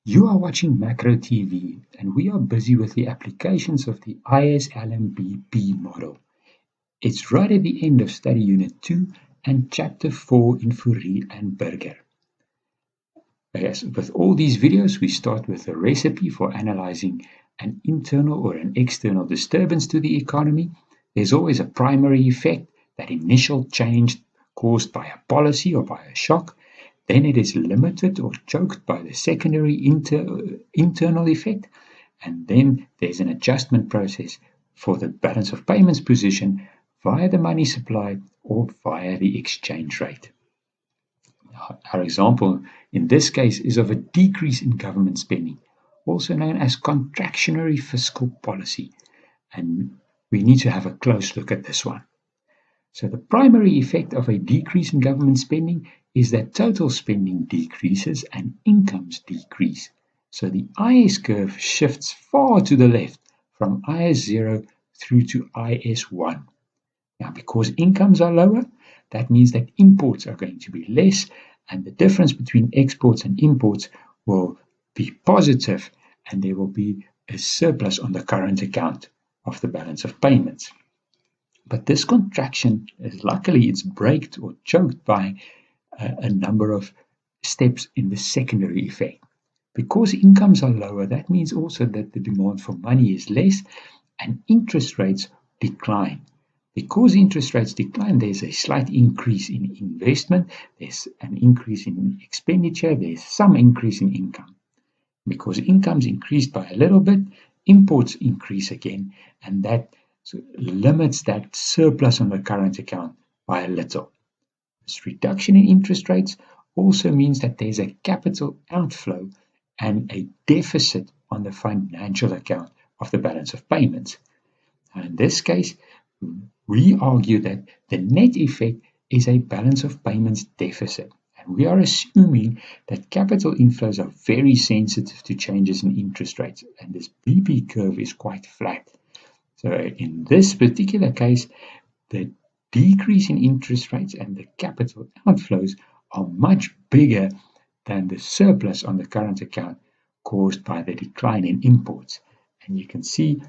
You are watching Macro TV, and we are busy with the applications of the IS-LMBP model. It's right at the end of Study Unit 2 and Chapter 4 in Fourie and Burger. As with all these videos, we start with a recipe for analyzing an internal or an external disturbance to the economy. There's always a primary effect, that initial change caused by a policy or by a shock. Then it is limited or choked by the secondary internal effect. And then there's an adjustment process for the balance of payments position via the money supply or via the exchange rate. Our example in this case is of a decrease in government spending, also known as contractionary fiscal policy. And we need to have a close look at this one. So the primary effect of a decrease in government spending is that total spending decreases and incomes decrease. So the IS curve shifts far to the left from IS0 through to IS1. Now, because incomes are lower, that means that imports are going to be less, and the difference between exports and imports will be positive, and there will be a surplus on the current account of the balance of payments. But this contraction, luckily, it's braked or choked by a number of steps in the secondary effect. Because incomes are lower, that means also that the demand for money is less and interest rates decline. Because interest rates decline, there's a slight increase in investment, there's an increase in expenditure, there's some increase in income. Because incomes increased by a little bit, imports increase again, and that limits that surplus on the current account by a little. This reduction in interest rates also means that there's a capital outflow and a deficit on the financial account of the balance of payments. Now, in this case, we argue that the net effect is a balance of payments deficit, and we are assuming that capital inflows are very sensitive to changes in interest rates, and this BP curve is quite flat. So in this particular case, the decrease in interest rates and the capital outflows are much bigger than the surplus on the current account caused by the decline in imports. And you can see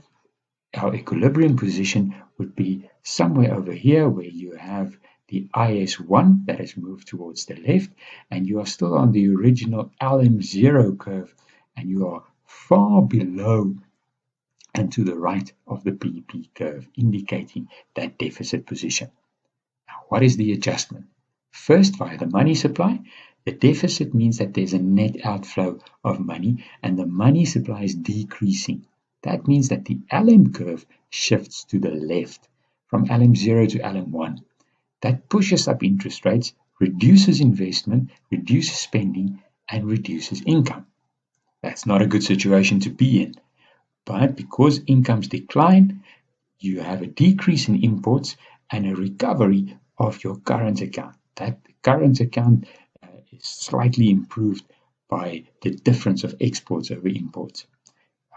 our equilibrium position would be somewhere over here where you have the IS1 that has moved towards the left, and you are still on the original LM0 curve, and you are far below and to the right of the BP curve, indicating that deficit position. Now, what is the adjustment? First, via the money supply, the deficit means that there's a net outflow of money and the money supply is decreasing. That means that the LM curve shifts to the left from LM0 to LM1. That pushes up interest rates, reduces investment, reduces spending, and reduces income. That's not a good situation to be in. But because incomes decline, you have a decrease in imports and a recovery of your current account. That current account is slightly improved by the difference of exports over imports.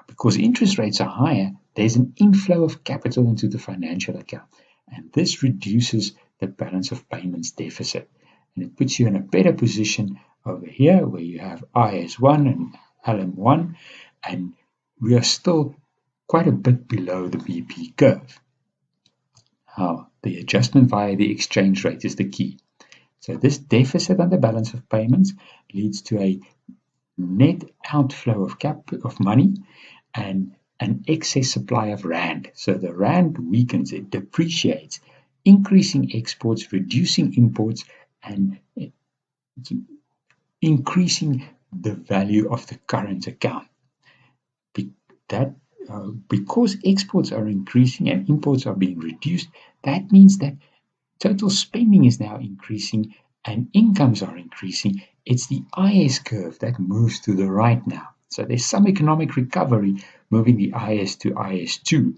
Because interest rates are higher, there's an inflow of capital into the financial account, and this reduces the balance of payments deficit. And it puts you in a better position over here where you have IS1 and LM1, and we are still quite a bit below the BP curve. Now, the adjustment via the exchange rate is the key. So this deficit on the balance of payments leads to a net outflow of money and an excess supply of rand. So the rand weakens, it depreciates, increasing exports, reducing imports, and increasing the value of the current account. Because exports are increasing and imports are being reduced, that means that total spending is now increasing and incomes are increasing. It's the IS curve that moves to the right now. So there's some economic recovery moving the IS to IS2.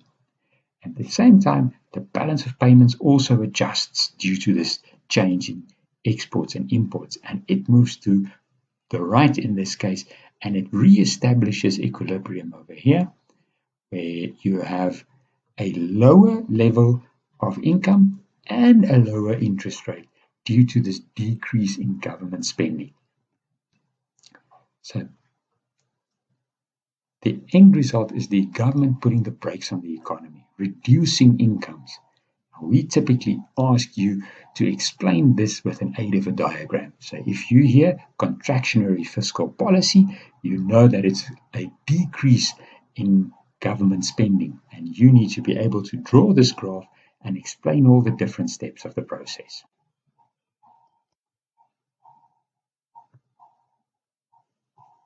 At the same time, the balance of payments also adjusts due to this change in exports and imports, and it moves to the right in this case, and it reestablishes equilibrium over here, where you have a lower level of income and a lower interest rate due to this decrease in government spending. So The end result is the government putting the brakes on the economy, reducing incomes. We typically ask you to explain this with an aid of a diagram. So if you hear contractionary fiscal policy, you know that it's a decrease in government spending, and you need to be able to draw this graph and explain all the different steps of the process.